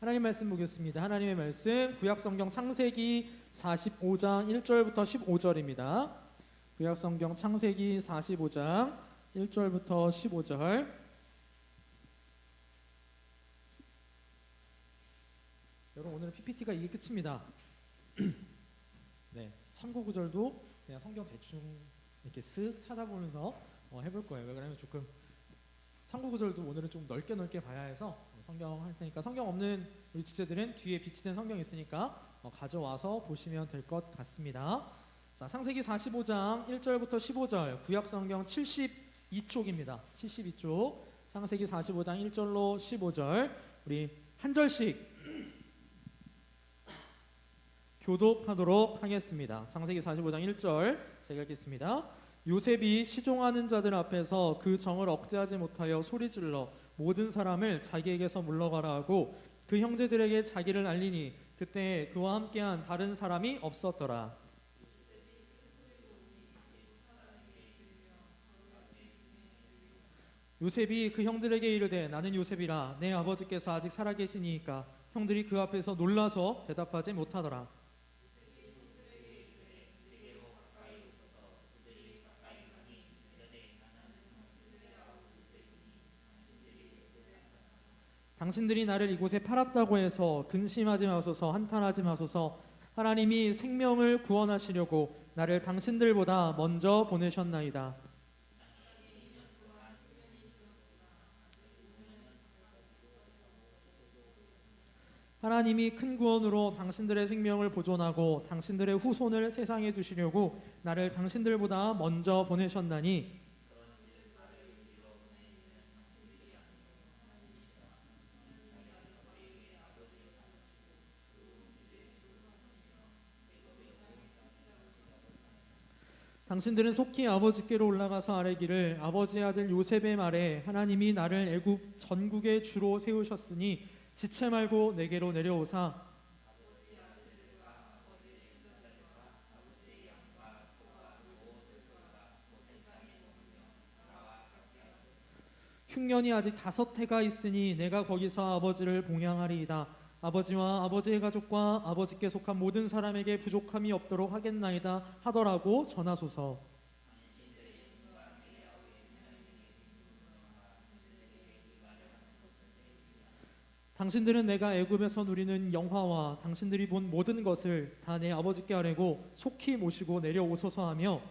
하나님 말씀 보겠습니다. 하나님의 말씀 구약성경 창세기 45장 1절부터 15절입니다. 구약성경 창세기 45장 1절부터 15절. 여러분 오늘은 PPT가 이게 끝입니다. 네, 참고 구절도 그냥 성경 대충 이렇게 쓱 찾아보면서 해볼 거예요. 왜 그러면 조금 참고 구절도 오늘은 좀 넓게 봐야 해서 성경 할 테니까 성경 없는 우리 지체들은 뒤에 비치된 성경이 있으니까 가져와서 보시면 될 것 같습니다. 자, 창세기 45장 1절부터 15절 구약 성경 72쪽입니다. 72쪽 창세기 45장 1절로 15절 우리 한 절씩 교독하도록 하겠습니다. 창세기 45장 1절 제가 읽겠습니다. 요셉이 시종하는 자들 앞에서 그 정을 억제하지 못하여 소리질러 모든 사람을 자기에게서 물러가라 하고 그 형제들에게 자기를 알리니 그때 그와 함께한 다른 사람이 없었더라. 요셉이 그 형들에게 이르되 나는 요셉이라 내 아버지께서 아직 살아계시니이까 형들이 그 앞에서 놀라서 대답하지 못하더라. 당신들이 나를 이곳에 팔았다고 해서 근심하지 마소서 한탄하지 마소서. 하나님이 생명을 구원하시려고 나를 당신들보다 먼저 보내셨나이다. 하나님이 큰 구원으로 당신들의 생명을 보존하고 당신들의 후손을 세상에 두시려고 나를 당신들보다 먼저 보내셨나니 당신들은 속히 아버지께로 올라가서 아뢰기를 아버지의 아들 요셉의 말에 하나님이 나를 애굽 전국의 주로 세우셨으니 지체 말고 내게로 내려오사 흉년이 아직 5해가 있으니 내가 거기서 아버지를 봉양하리이다. 아버지와 아버지의 가족과 아버지께 속한 모든 사람에게 부족함이 없도록 하겠나이다 하더라고 전하소서. 당신들은 내가 애굽에서 누리는 영화와 당신들이 본 모든 것을 다 내 아버지께 아뢰고 속히 모시고 내려오소서 하며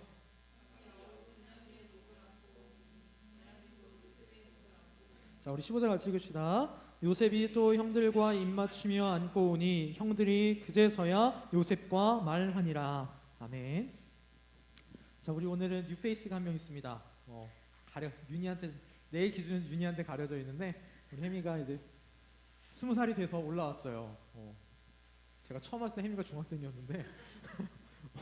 자 우리 15절 같이 읽읍시다. 요셉이 또 형들과 입맞추며 앉고 오니 형들이 그제서야 요셉과 말하니라. 아멘. 자 우리 오늘은 뉴페이스가 한 명 있습니다. 윤희한테 내 기준은 윤희한테 가려져 있는데 우리 혜미가 이제 20살이 돼서 올라왔어요. 제가 처음 왔을 때 혜미가 중학생이었는데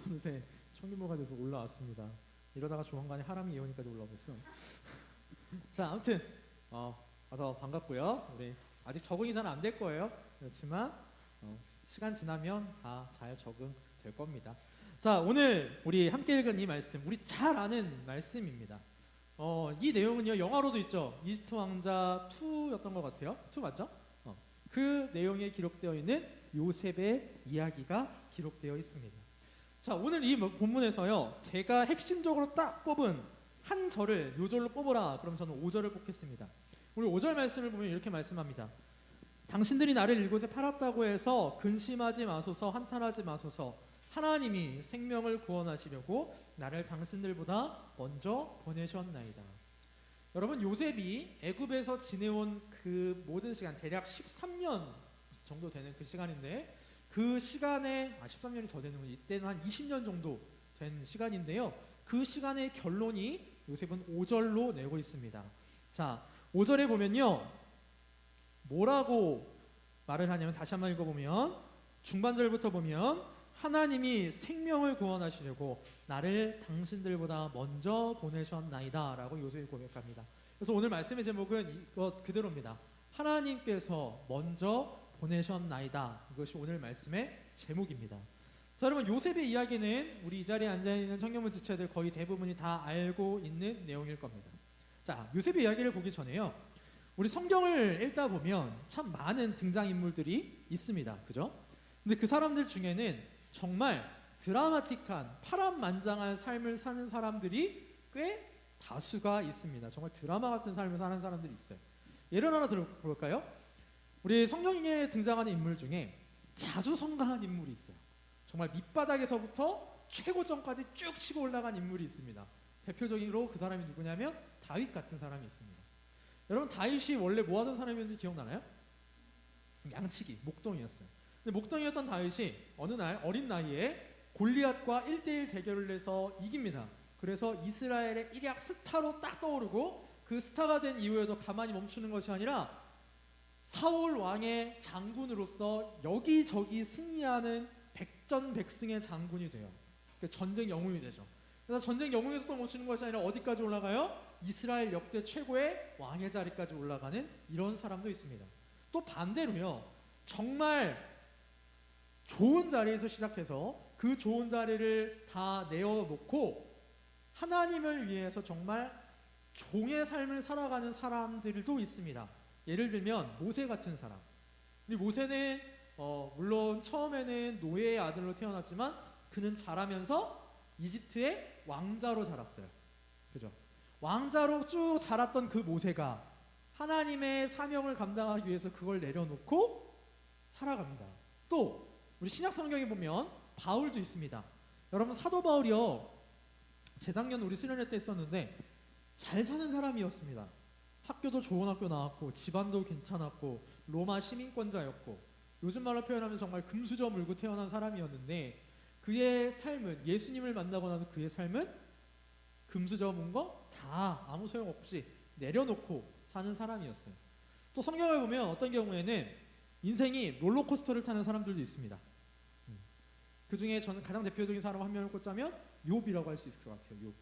어느새 청년부가 돼서 올라왔습니다. 이러다가 조만간에 하람이 예원이까지 올라오겠어. 자 아무튼 와서 반갑고요. 우리 아직 적응이 잘 안 될 거예요. 그렇지만 시간 지나면 다 잘 적응될 겁니다. 자 오늘 우리 함께 읽은 이 말씀 우리 잘 아는 말씀입니다. 이 내용은요 영화로도 있죠. 이집트 왕자 2였던 것 같아요. 2 맞죠? 그 내용에 기록되어 있는 요셉의 이야기가 기록되어 있습니다. 자 오늘 이 본문에서요 제가 핵심적으로 딱 뽑은 한 절을 요 절로 뽑으라 그럼 저는 5절을 뽑겠습니다. 우리 5절 말씀을 보면 이렇게 말씀합니다. 당신들이 나를 이곳에 팔았다고 해서 근심하지 마소서 한탄하지 마소서. 하나님이 생명을 구원하시려고 나를 당신들보다 먼저 보내셨나이다. 여러분 요셉이 애굽에서 지내온 그 모든 시간 대략 13년 정도 되는 그 시간인데 그 시간에 13년이 더 되는 거예요. 이때는 한 20년 정도 된 시간인데요. 그 시간의 결론이 요셉은 5절로 내고 있습니다. 자 5절에 보면요 뭐라고 말을 하냐면 다시 한번 읽어보면 중반절부터 보면 하나님이 생명을 구원하시려고 나를 당신들보다 먼저 보내셨나이다 라고 요셉이 고백합니다. 그래서 오늘 말씀의 제목은 이것 그대로입니다. 하나님께서 먼저 보내셨나이다. 이것이 오늘 말씀의 제목입니다. 자 여러분 요셉의 이야기는 우리 이 자리에 앉아있는 청년부 지체들 거의 대부분이 다 알고 있는 내용일 겁니다. 자 요셉의 이야기를 보기 전에요 우리 성경을 읽다 보면 참 많은 등장인물들이 있습니다. 그죠? 근데 그 사람들 중에는 정말 드라마틱한 파란만장한 삶을 사는 사람들이 꽤 다수가 있습니다. 정말 드라마 같은 삶을 사는 사람들이 있어요. 예를 하나 들어볼까요? 우리 성경에 등장하는 인물 중에 자수성가한 인물이 있어요. 정말 밑바닥에서부터 최고점까지 쭉 치고 올라간 인물이 있습니다. 대표적으로 그 사람이 누구냐면 다윗 같은 사람이 있습니다. 여러분, 다윗이 원래 뭐 하던 사람이었는지 기억나나요? 양치기, 목동이었어요. 근데 목동이었던 다윗이 어느 날 어린 나이에 골리앗과 1대1 대결을 해서 이깁니다. 그래서 이스라엘의 일약 스타로 딱 떠오르고, 그 스타가 된 이후에도 가만히 멈추는 것이 아니라 사울 왕의 장군으로서 여기저기 승리하는 백전백승의 장군이 돼요. 전쟁 영웅이 되죠. 그래서 전쟁 영웅에서 또 멈추는 것이 아니라 어디까지 올라가요? 이스라엘 역대 최고의 왕의 자리까지 올라가는 이런 사람도 있습니다. 또 반대로요, 정말 좋은 자리에서 시작해서 그 좋은 자리를 다 내어놓고 하나님을 위해서 정말 종의 삶을 살아가는 사람들도 있습니다. 예를 들면 모세 같은 사람. 우리 모세는 물론 처음에는 노예의 아들로 태어났지만 그는 자라면서 이집트의 왕자로 자랐어요. 그죠? 왕자로 쭉 자랐던 그 모세가 하나님의 사명을 감당하기 위해서 그걸 내려놓고 살아갑니다. 또 우리 신약 성경에 보면 바울도 있습니다. 여러분, 사도 바울이요, 재작년 우리 수련회 때 있었는데 잘 사는 사람이었습니다. 학교도 좋은 학교 나왔고 집안도 괜찮았고 로마 시민권자였고, 요즘 말로 표현하면 정말 금수저 물고 태어난 사람이었는데, 그의 삶은, 예수님을 만나고 나서 그의 삶은 금수저 문 거 다 아무 소용없이 내려놓고 사는 사람이었어요. 또 성경을 보면 어떤 경우에는 인생이 롤러코스터를 타는 사람들도 있습니다. 그 중에 저는 가장 대표적인 사람 한 명을 꼽자면 욥이라고 할 수 있을 것 같아요.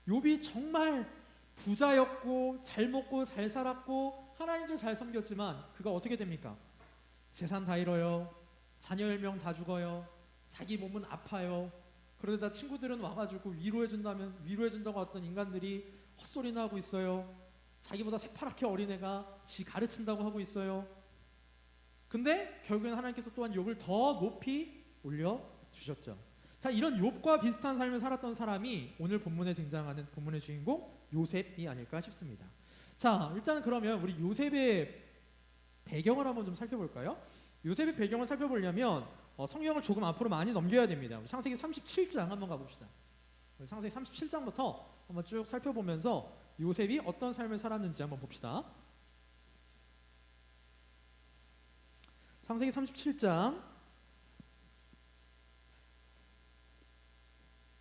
욥이 정말 부자였고 잘 먹고 잘 살았고 하나님도 잘 섬겼지만 그가 어떻게 됩니까? 재산 다 잃어요. 자녀 10명 다 죽어요. 자기 몸은 아파요. 그러다 친구들은 와가지고 위로해준다고 했던 인간들이 헛소리나 하고 있어요. 자기보다 새파랗게 어린애가 지 가르친다고 하고 있어요. 근데 결국엔 하나님께서 또한 욥을 더 높이 올려주셨죠. 자, 이런 욥과 비슷한 삶을 살았던 사람이 오늘 본문에 등장하는 본문의 주인공 요셉이 아닐까 싶습니다. 자, 일단 그러면 우리 요셉의 배경을 한번 좀 살펴볼까요? 요셉의 배경을 살펴보려면 성경을 조금 앞으로 많이 넘겨야 됩니다. 창세기 37장 한번 가봅시다. 창세기 37장부터 한번 쭉 살펴보면서 요셉이 어떤 삶을 살았는지 한번 봅시다. 창세기 37장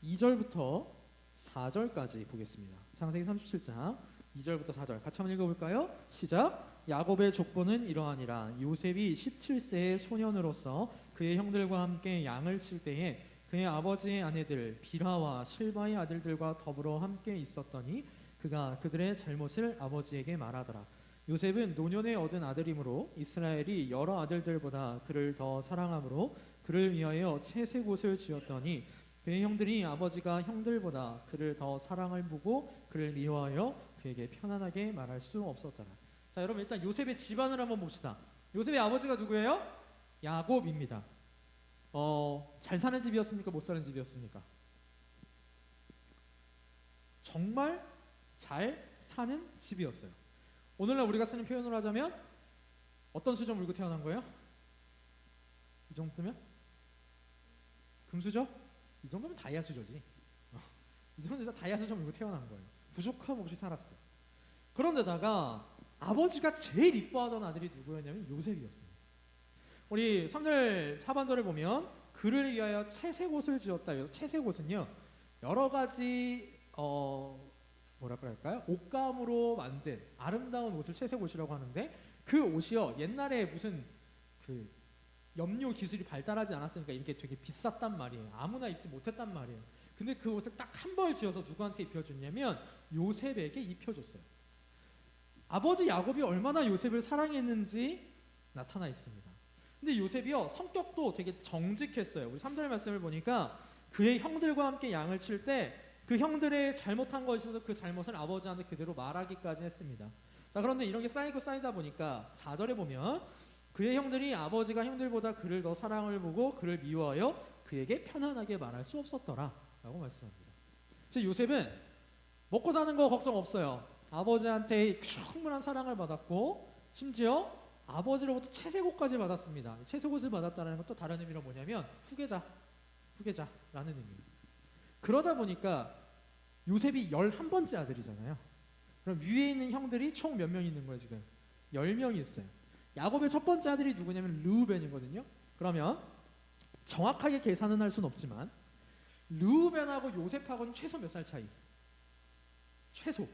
2절부터 4절까지 보겠습니다. 창세기 37장 2절부터 4절 같이 한번 읽어볼까요? 시작. 야곱의 족보는 이러하니라. 요셉이 17세의 소년으로서 그의 형들과 함께 양을 칠 때에 그의 아버지의 아내들 비라와 실바의 아들들과 더불어 함께 있었더니 그가 그들의 잘못을 아버지에게 말하더라. 요셉은 노년에 얻은 아들이므로 이스라엘이 여러 아들들보다 그를 더 사랑하므로 그를 위하여 채색 옷을 지었더니 그의 형들이 아버지가 형들보다 그를 더 사랑을 보고 그를 미워하여 그에게 편안하게 말할 수 없었더라. 자, 여러분, 일단 요셉의 집안을 한번 봅시다. 요셉의 아버지가 누구예요? 야곱입니다. 잘 사는 집이었습니까? 못 사는 집이었습니까? 정말 잘 사는 집이었어요. 오늘날 우리가 쓰는 표현으로 하자면 어떤 수저 물고 태어난 거예요? 이 정도면? 금수저? 이 정도면 다이아 수저지. 이 정도면 다이아 수저 물고 태어난 거예요. 부족함 없이 살았어요. 그런데다가 아버지가 제일 이뻐하던 아들이 누구였냐면 요셉이었습니다. 우리 3절 하반절을 보면 그를 위하여 채색 옷을 지었다. 그래서 채색 옷은요, 여러 가지 뭐랄까 할까요? 옷감으로 만든 아름다운 옷을 채색 옷이라고 하는데, 그 옷이요, 옛날에 무슨 그 염료 기술이 발달하지 않았으니까 이게 되게 비쌌단 말이에요. 아무나 입지 못했단 말이에요. 근데 그 옷을 딱 한 벌 지어서 누구한테 입혀줬냐면 요셉에게 입혀줬어요. 아버지 야곱이 얼마나 요셉을 사랑했는지 나타나 있습니다. 근데 요셉이요, 성격도 되게 정직했어요. 우리 3절 말씀을 보니까 그의 형들과 함께 양을 칠 때 그 형들의 잘못한 것이 있어서 그 잘못을 아버지한테 그대로 말하기까지 했습니다. 자, 그런데 이런 게 쌓이고 쌓이다 보니까 4절에 보면 그의 형들이 아버지가 형들보다 그를 더 사랑을 보고 그를 미워하여 그에게 편안하게 말할 수 없었더라 라고 말씀합니다. 즉 요셉은 먹고 사는 거 걱정 없어요. 아버지한테 충분한 사랑을 받았고 심지어 아버지로부터 채색옷까지 받았습니다. 채색옷을 받았다는 것도 다른 의미로 뭐냐면 후계자라는 의미. 그러다 보니까 요셉이 11번째 아들이잖아요. 그럼 위에 있는 형들이 총 몇 명 있는 거예요 지금? 10명이 있어요. 야곱의 첫 번째 아들이 누구냐면 르우벤이거든요. 그러면 정확하게 계산은 할 수는 없지만 르우벤하고 요셉하고는 최소 몇 살 차이? 최소.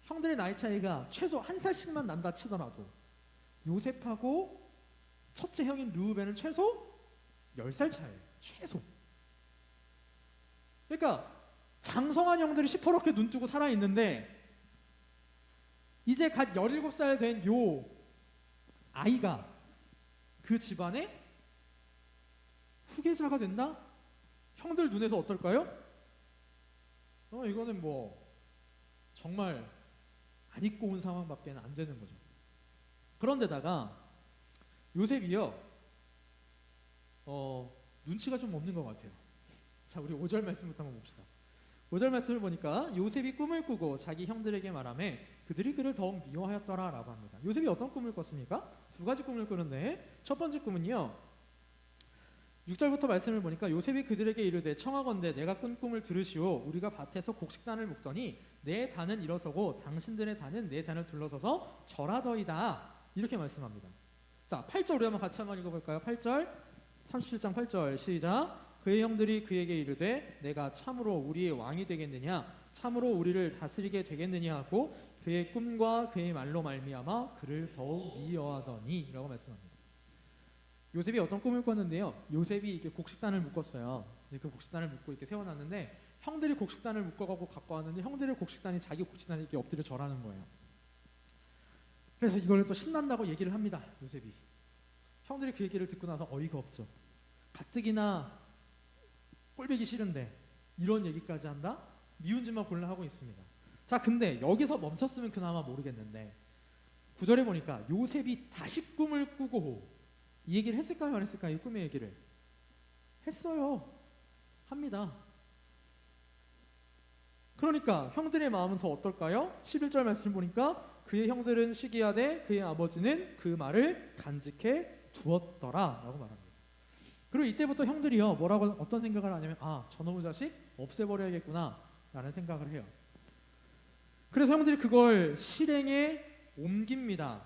형들의 나이 차이가 최소 한 살씩만 난다 치더라도 요셉하고 첫째 형인 르우벤은 최소 10살 차이예요. 최소. 그러니까 장성한 형들이 시퍼렇게 눈 뜨고 살아있는데 이제 갓 17살 된 요 아이가 그 집안의 후계자가 된다? 형들 눈에서 어떨까요? 이거는 뭐 정말 안 입고 온 상황밖에 안 되는 거죠. 그런데다가 요셉이요 눈치가 좀 없는 것 같아요. 자, 우리 5절 말씀부터 한번 봅시다. 5절 말씀을 보니까 요셉이 꿈을 꾸고 자기 형들에게 말하매 그들이 그를 더욱 미워하였더라 라고 합니다. 요셉이 어떤 꿈을 꿨습니까? 두 가지 꿈을 꾸는데 첫 번째 꿈은요 6절부터 말씀을 보니까 요셉이 그들에게 이르되 청하건대 내가 꾼 꿈을 들으시오. 우리가 밭에서 곡식단을 묶더니 내 단은 일어서고 당신들의 단은 내 단을 둘러서서 절하더이다. 이렇게 말씀합니다. 자, 8절 우리 한번 같이 한번 읽어볼까요? 8절 37장 8절 시작. 그의 형들이 그에게 이르되 내가 참으로 우리의 왕이 되겠느냐 참으로 우리를 다스리게 되겠느냐 하고 그의 꿈과 그의 말로 말미암아 그를 더욱 미워하더니 라고 말씀합니다. 요셉이 어떤 꿈을 꿨는데요 요셉이 이렇게 곡식단을 묶었어요. 그 곡식단을 묶고 이렇게 세워놨는데 형들이 곡식단을 묶어가고 갖고 왔는데 형들의 곡식단이 자기 곡식단에 이렇게 엎드려 절하는 거예요. 그래서 이걸 또 신난다고 얘기를 합니다. 요셉이. 형들이 그 얘기를 듣고 나서 어이가 없죠. 가뜩이나 꼴보기 싫은데 이런 얘기까지 한다? 미운 짓만 골라 하고 있습니다. 자, 근데 여기서 멈췄으면 그나마 모르겠는데 9절에 보니까 요셉이 다시 꿈을 꾸고 이 얘기를 했을까요? 안 했을까요? 이 꿈의 얘기를 했어요. 합니다. 그러니까 형들의 마음은 더 어떨까요? 11절 말씀 보니까 그의 형들은 시기하되 그의 아버지는 그 말을 간직해 두었더라 라고 말합니다. 그리고 이때부터 형들이요 뭐라고 어떤 생각을 하냐면 저놈의 자식 없애버려야겠구나 라는 생각을 해요. 그래서 형들이 그걸 실행에 옮깁니다.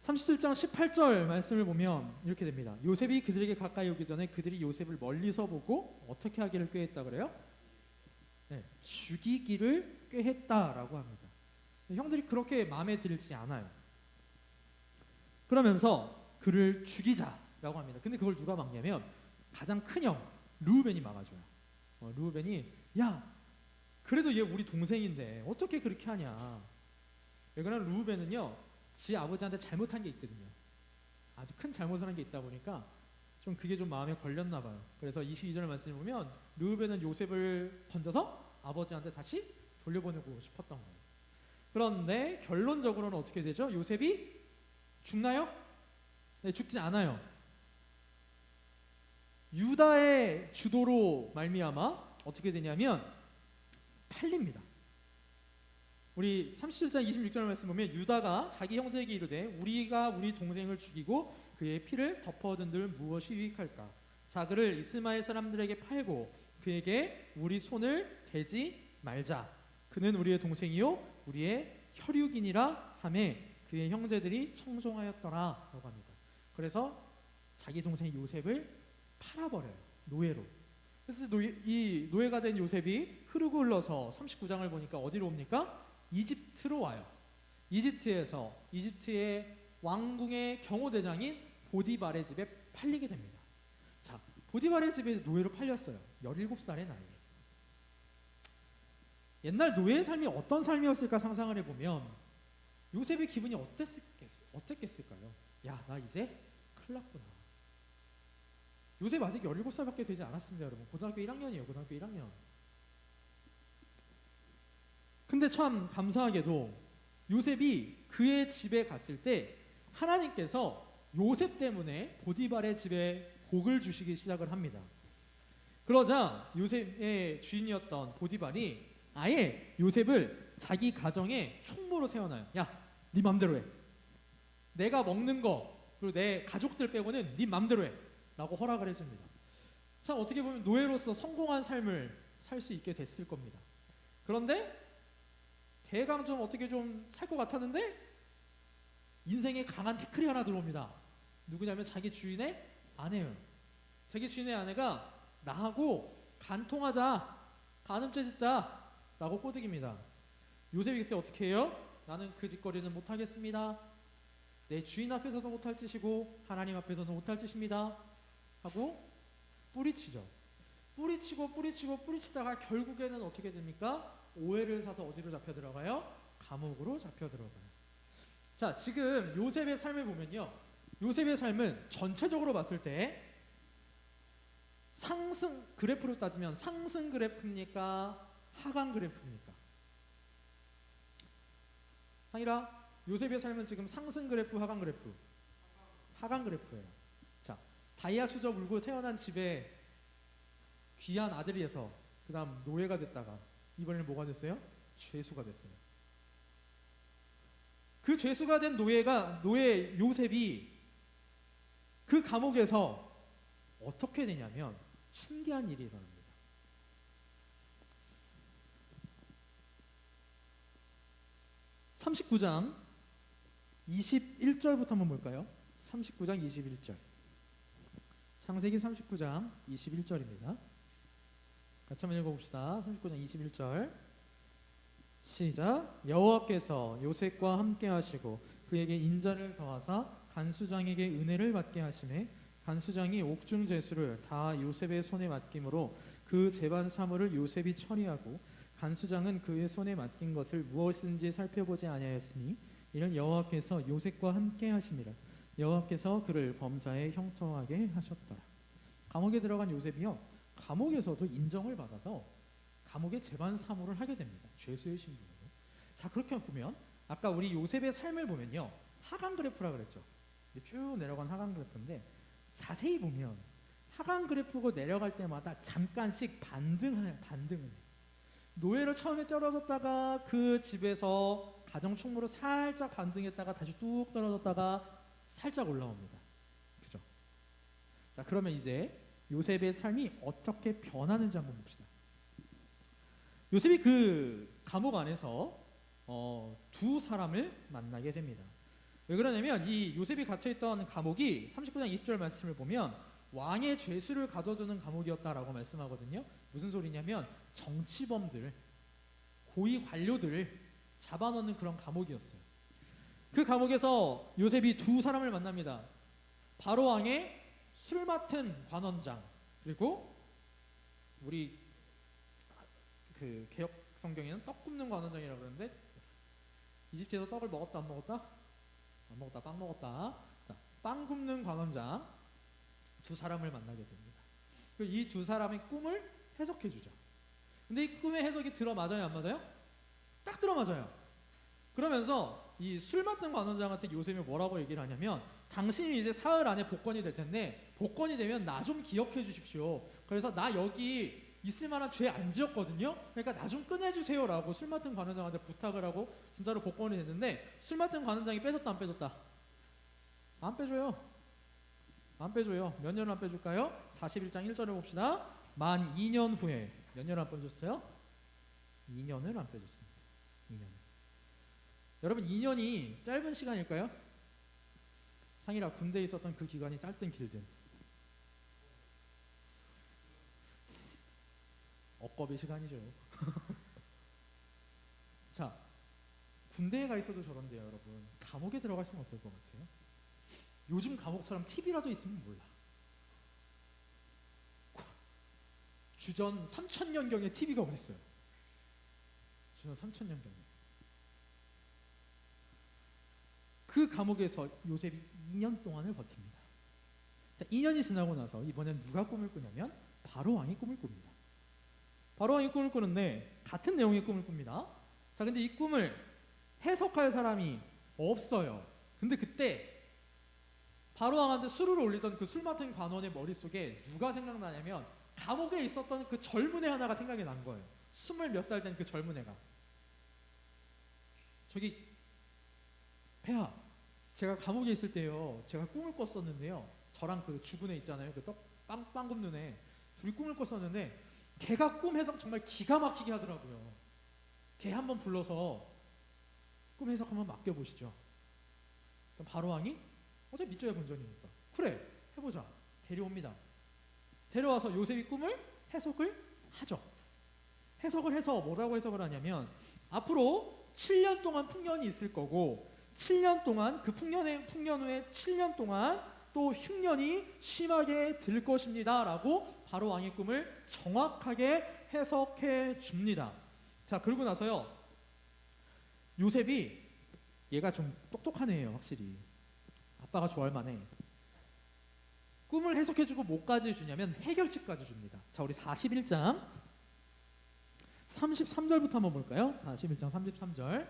(37장 18절) 말씀을 보면 이렇게 됩니다. 요셉이 그들에게 가까이 오기 전에 그들이 요셉을 멀리서 보고 어떻게 하기를 꾀했다 그래요? 네, 죽이기를 꾀했다라고 합니다. 형들이 그렇게 마음에 들지 않아요. 그러면서 그를 죽이자라고 합니다. 근데 그걸 누가 막냐면 가장 큰 형 르우벤이 막아줘요. 르우벤이 야 그래도 얘 우리 동생인데 어떻게 그렇게 하냐. 왜냐면 르우벤은요 지 아버지한테 잘못한 게 있거든요. 아주 큰 잘못을 한 게 있다 보니까 좀 그게 좀 마음에 걸렸나 봐요. 그래서 22절 말씀을 보면 르우벤은 요셉을 건져서 아버지한테 다시 돌려보내고 싶었던 거예요. 그런데 결론적으로는 어떻게 되죠? 요셉이 죽나요? 네, 죽지 않아요. 유다의 주도로 말미암아 어떻게 되냐면 팔립니다. 우리 37장 26절 말씀 보면 유다가 자기 형제에게 이르되 우리가 우리 동생을 죽이고 그의 피를 덮어둔들 무엇이 유익할까? 자 그를 이스마엘 사람들에게 팔고 그에게 우리 손을 대지 말자. 그는 우리의 동생이요 우리의 혈육이니라 하매 그의 형제들이 청종하였더라 라고 합니다. 그래서 자기 동생 요셉을 팔아버려요. 노예로. 그래서 이 노예가 된 요셉이 흐르고 흘러서 39장을 보니까 어디로 옵니까? 이집트로 와요. 이집트의 왕궁의 경호대장인 보디발의 집에 팔리게 됩니다. 자, 보디발의 집에 노예로 팔렸어요. 17살의 나이에. 옛날 노예의 삶이 어떤 삶이었을까 상상을 해보면 요셉의 기분이 어땠겠을까요? 야, 나 이제 큰일 났구나. 요셉 아직 17살밖에 되지 않았습니다, 여러분. 고등학교 1학년이에요. 고등학교 1학년. 근데 참 감사하게도 요셉이 그의 집에 갔을 때 하나님께서 요셉 때문에 보디발의 집에 복을 주시기 시작을 합니다. 그러자 요셉의 주인이었던 보디발이 아예 요셉을 자기 가정의 총무로 세워놔요. 야, 네 맘대로 해. 내가 먹는 거 그리고 내 가족들 빼고는 네 맘대로 해 라고 허락을 해줍니다. 참 어떻게 보면 노예로서 성공한 삶을 살 수 있게 됐을 겁니다. 그런데 대강 좀 어떻게 좀 살 것 같았는데 인생에 강한 태클이 하나 들어옵니다. 누구냐면 자기 주인의 아내예요. 자기 주인의 아내가 나하고 간통하자, 간음죄 짓자 라고 꼬드깁니다. 요셉이 그때 어떻게 해요? 나는 그 짓거리는 못하겠습니다. 내 주인 앞에서도 못할 짓이고 하나님 앞에서도 못할 짓입니다 하고 뿌리치죠. 뿌리치다가 결국에는 어떻게 됩니까? 오해를 사서 어디로 잡혀 들어가요? 감옥으로 잡혀 들어가요. 자, 지금 요셉의 삶을 보면요, 요셉의 삶은 전체적으로 봤을 때 상승 그래프로 따지면 상승 그래프입니까? 하강 그래프입니까? 상이라, 요셉의 삶은 지금 상승 그래프, 하강 그래프? 하강 그래프예요. 자, 다이아 수저 물고 태어난 집에 귀한 아들이어서 그 다음 노예가 됐다가 이번에는 뭐가 됐어요? 죄수가 됐어요. 그 죄수가 된 노예 요셉이 그 감옥에서 어떻게 되냐면 신기한 일이 일어납니다. 39장 21절부터 한번 볼까요? 39장 21절. 창세기 39장 21절입니다. 같이 한번 읽어봅시다. 39장 21절 시작. 여호와께서 요셉과 함께 하시고 그에게 인자를 더하사 간수장에게 은혜를 받게 하시매 간수장이 옥중 제수를 다 요셉의 손에 맡김으로 그 재반 사물을 요셉이 처리하고 간수장은 그의 손에 맡긴 것을 무엇인지 살펴보지 아니하였으니 이는 여호와께서 요셉과 함께 하심이라. 여호와께서 그를 범사에 형통하게 하셨더라. 감옥에 들어간 요셉이요, 감옥에서도 인정을 받아서 감옥의 재반 사무를 하게 됩니다. 죄수의 신분으로. 자, 그렇게 보면 아까 우리 요셉의 삶을 보면요, 하강 그래프라 그랬죠. 쭉 내려간 하강 그래프인데 자세히 보면 하강 그래프고 내려갈 때마다 잠깐씩 반등을 해요. 노예로 처음에 떨어졌다가 그 집에서 가정 총무로 살짝 반등했다가 다시 뚝 떨어졌다가 살짝 올라옵니다. 그죠? 자, 그러면 이제 요셉의 삶이 어떻게 변하는지 한번 봅시다. 요셉이 그 감옥 안에서 두 사람을 만나게 됩니다. 왜 그러냐면 이 요셉이 갇혀있던 감옥이 39장 20절 말씀을 보면 왕의 죄수를 가둬두는 감옥이었다라고 말씀하거든요. 무슨 소리냐면 정치범들, 고위 관료들을 잡아넣는 그런 감옥이었어요. 그 감옥에서 요셉이 두 사람을 만납니다. 바로 왕의 술 맡은 관원장, 그리고 우리 그 개역 성경에는 떡 굽는 관원장이라고 그러는데 이집트에서 떡을 먹었다 안 먹었다? 안 먹었다, 빵 먹었다. 자, 빵 굽는 관원장 두 사람을 만나게 됩니다. 이 두 사람의 꿈을 해석해 주죠. 근데 이 꿈의 해석이 들어맞아요, 안 맞아요? 딱 들어맞아요. 그러면서 이 술 맡은 관원장한테 요셉이 뭐라고 얘기를 하냐면 당신이 이제 사흘 안에 복권이 될 텐데 복권이 되면 나 좀 기억해 주십시오. 그래서 나 여기 있을 만한 죄 안 지었거든요. 그러니까 나 좀 꺼내주세요 라고 술 맡은 관원장한테 부탁을 하고 진짜로 복권이 됐는데 술 맡은 관원장이 빼줬다 안 빼줬다? 안 빼줘요. 안 빼줘요. 몇 년을 안 빼줄까요? 41장 1절을 봅시다. 만 2년 후에 몇 년을 안 빼줬어요? 2년을 안 빼줬습니다. 2년. 여러분 2년이 짧은 시간일까요? 상이라 군대에 있었던 그 기간이 짧든 길든 억겁의 시간이죠. 자, 군대에 가 있어도 저런데요, 여러분. 감옥에 들어가 있으면 어떨 것 같아요? 요즘 감옥처럼 TV라도 있으면 몰라. 주전 3000년경에 TV가 어디 있어요? 주전 3000년경에. 그 감옥에서 요셉이 2년 동안을 버팁니다. 자, 2년이 지나고 나서 이번엔 누가 꿈을 꾸냐면 바로 왕이 꿈을 꿉니다. 바로 왕이 꿈을 꾸는데 같은 내용의 꿈을 꿉니다. 자, 근데 이 꿈을 해석할 사람이 없어요. 근데 그때 바로 왕한테 술을 올리던 그 술 맡은 관원의 머릿속에 누가 생각나냐면 감옥에 있었던 그 젊은 애 하나가 생각이 난 거예요. 20 몇 살 된 그 젊은 애가. 저기 폐하, 제가 감옥에 있을 때요, 제가 꿈을 꿨었는데요, 저랑 그 죽은 애 있잖아요, 그 떡 빵 굽는 애, 둘이 꿈을 꿨었는데 걔가 꿈 해석 정말 기가 막히게 하더라고요. 걔 한번 불러서 꿈 해석 한번 맡겨보시죠. 그럼 바로 왕이 어차피 밑져야 본전이니까 그래 해보자, 데려옵니다. 데려와서 요셉이 꿈을 해석을 하죠. 해석을 해서 뭐라고 해석을 하냐면 앞으로 7년 동안 풍년이 있을 거고 7년 동안 그 풍년 후에 7년 동안 또 흉년이 심하게 들 것입니다 라고 바로 왕의 꿈을 정확하게 해석해 줍니다. 자, 그러고 나서요, 요셉이 얘가 좀 똑똑한 애예요. 확실히 아빠가 좋아할 만해. 꿈을 해석해주고 뭐까지 주냐면 해결책까지 줍니다. 자, 우리 41장 33절부터 한번 볼까요? 41장 33절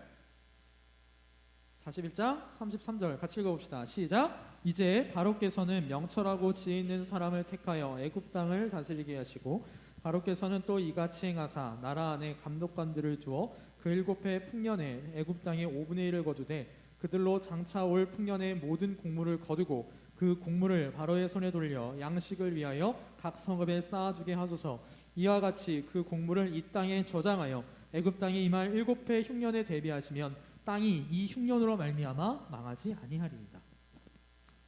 41장 33절 같이 읽어봅시다. 시작. 이제 바로께서는 명철하고 지혜 있는 사람을 택하여 애굽 땅을 다스리게 하시고 바로께서는 또 이같이 행하사 나라 안에 감독관들을 주어 그 7해 풍년에 애굽 땅의 5분의 1을 거두되 그들로 장차 올 풍년의 모든 곡물을 거두고 그 곡물을 바로의 손에 돌려 양식을 위하여 각 성읍에 쌓아두게 하소서. 이와 같이 그 곡물을 이 땅에 저장하여 애굽 땅에 임할 7해 흉년에 대비하시면 땅이 이 흉년으로 말미암아 망하지 아니하리이다.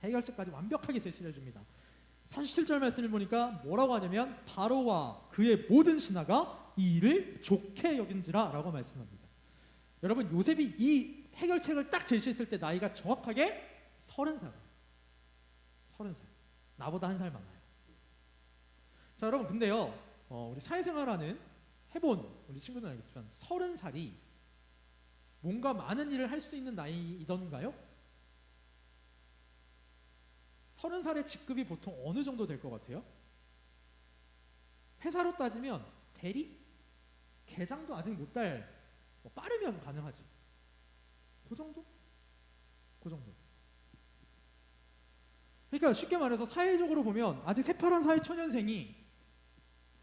해결책까지 완벽하게 제시해 줍니다. 37절 말씀을 보니까 뭐라고 하냐면 바로와 그의 모든 신하가 이 일을 좋게 여긴지라 라고 말씀합니다. 여러분, 요셉이 이 해결책을 딱 제시했을 때 나이가 정확하게 30살. 30살. 나보다 한 살 많아요. 자, 여러분, 근데요, 우리 사회생활하는 해본 우리 친구들은 알겠지만 30살이 뭔가 많은 일을 할 수 있는 나이이던가요? 30살의 직급이 보통 어느 정도 될 것 같아요? 회사로 따지면 대리? 계장도 아직 못 달, 빠르면 가능하지. 그 정도? 그 정도. 그러니까 쉽게 말해서 사회적으로 보면 아직 새파란 사회초년생이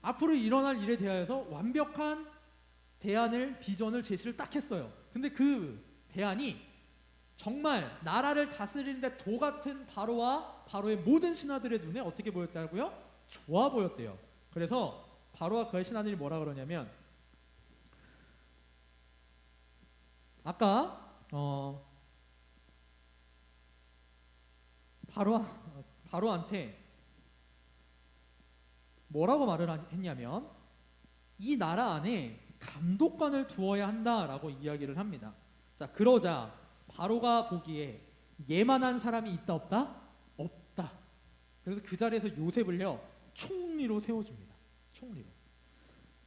앞으로 일어날 일에 대하여서 완벽한 대안을, 비전을, 제시를 딱 했어요. 근데 그 대안이 정말 나라를 다스리는데 도 같은 바로와 바로의 모든 신하들의 눈에 어떻게 보였다고요? 좋아 보였대요. 그래서 바로와 그의 신하들이 뭐라 그러냐면 아까 바로한테 뭐라고 말을 했냐면 이 나라 안에 감독관을 두어야 한다라고 이야기를 합니다. 자, 그러자 바로가 보기에 예만한 사람이 있다 없다? 없다. 그래서 그 자리에서 요셉을요 총리로 세워줍니다. 총리로.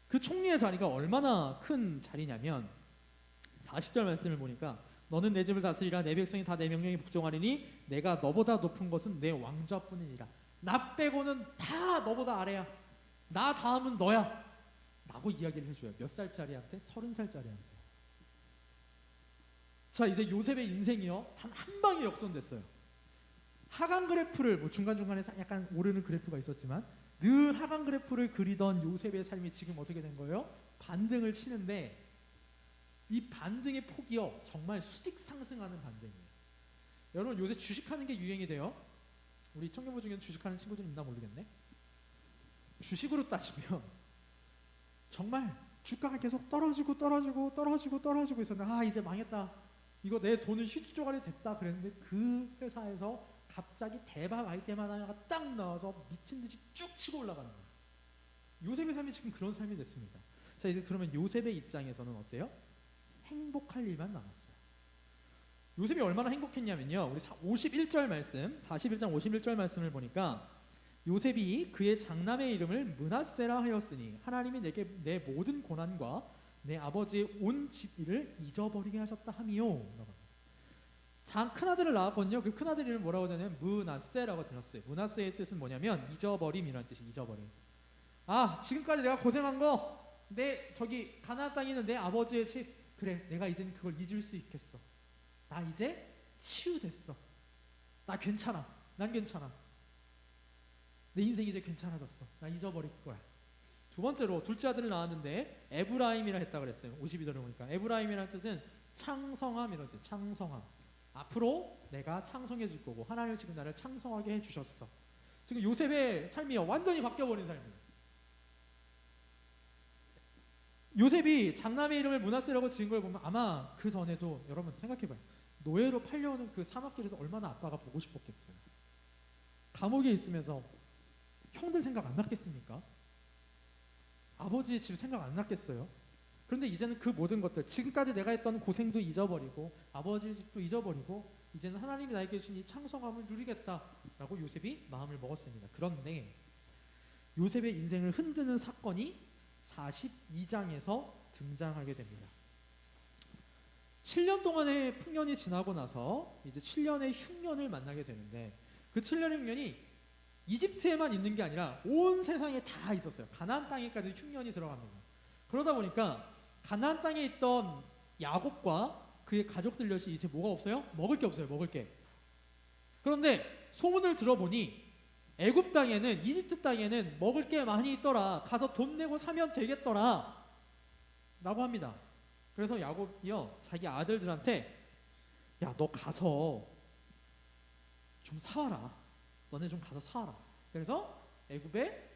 그 총리의 자리가 얼마나 큰 자리냐면 40절 말씀을 보니까 너는 내 집을 다스리라. 내 백성이 다 내 명령에 복종하리니 내가 너보다 높은 것은 내 왕좌뿐이니라. 나 빼고는 다 너보다 아래야. 나 다음은 너야 라고 이야기를 해줘요. 몇 살짜리한테? 30살짜리한테. 자, 이제 요셉의 인생이요 단 한 방에 역전됐어요. 하강 그래프를 뭐 중간중간에 약간 오르는 그래프가 있었지만 늘 하강 그래프를 그리던 요셉의 삶이 지금 어떻게 된 거예요? 반등을 치는데 이 반등의 폭이요 정말 수직 상승하는 반등이에요. 여러분, 요새 주식하는 게 유행이 돼요. 우리 청년부 중에는 주식하는 친구들 있나 모르겠네. 주식으로 따지면 정말 주가가 계속 떨어지고 있었는데 아, 이제 망했다. 이거 내 돈은 휘주조가리 됐다 그랬는데 그 회사에서 갑자기 대박 아이템 하나가 딱 나와서 미친 듯이 쭉 치고 올라가는 거예요. 요셉의 삶이 지금 그런 삶이 됐습니다. 자, 이제 그러면 요셉의 입장에서는 어때요? 행복할 일만 남았어요. 요셉이 얼마나 행복했냐면요, 우리 51절 말씀, 41장 51절 말씀을 보니까 요셉이 그의 장남의 이름을 므낫세라 하였으니 하나님이 내게 내 모든 고난과 내 아버지의 온 집 일을 잊어버리게 하셨다 하미요. 큰아들을 낳았거든요. 그 큰아들 이름 뭐라고 하냐면 므낫세라고 지었어요. 므낫세의 뜻은 뭐냐면 잊어버림이라는 뜻이에요. 잊어버림. 아, 지금까지 내가 고생한 거 내 저기 가나안 땅에 있는 내 아버지의 집, 그래, 내가 이제는 그걸 잊을 수 있겠어. 나 이제 치유됐어. 나 괜찮아. 난 괜찮아. 내 인생 이제 괜찮아졌어. 나 잊어버릴 거야. 두 번째로 둘째 아들을 낳았는데 에브라임이라 했다 그랬어요. 52절에 보니까 에브라임이라는 뜻은 창성함이라지. 창성함. 앞으로 내가 창성해질 거고 하나님 지금 나를 창성하게 해주셨어. 지금 요셉의 삶이 완전히 바뀌어버린 삶이에요. 요셉이 장남의 이름을 므낫세라고 지은 걸 보면 아마 그 전에도 여러분 생각해봐요. 노예로 팔려오는 그 사막길에서 얼마나 아빠가 보고 싶었겠어요. 감옥에 있으면서 형들 생각 안 났겠습니까? 아버지의 집 생각 안 났겠어요? 그런데 이제는 그 모든 것들, 지금까지 내가 했던 고생도 잊어버리고 아버지의 집도 잊어버리고 이제는 하나님이 나에게 주신 이 창성함을 누리겠다라고 요셉이 마음을 먹었습니다. 그런데 요셉의 인생을 흔드는 사건이 42장에서 등장하게 됩니다. 7년 동안의 풍년이 지나고 나서 이제 7년의 흉년을 만나게 되는데 그 7년의 흉년이 이집트에만 있는 게 아니라 온 세상에 다 있었어요. 가나안 땅에까지 흉년이 들어갑니다. 그러다 보니까 가나안 땅에 있던 야곱과 그의 가족들 역시 이제 뭐가 없어요? 먹을 게 없어요. 먹을 게. 그런데 소문을 들어보니 애굽 땅에는, 이집트 땅에는 먹을 게 많이 있더라. 가서 돈 내고 사면 되겠더라 라고 합니다. 그래서 야곱이요 자기 아들들한테 야, 너 가서 좀 사와라. 너네 좀 가서 사와라. 그래서 애굽에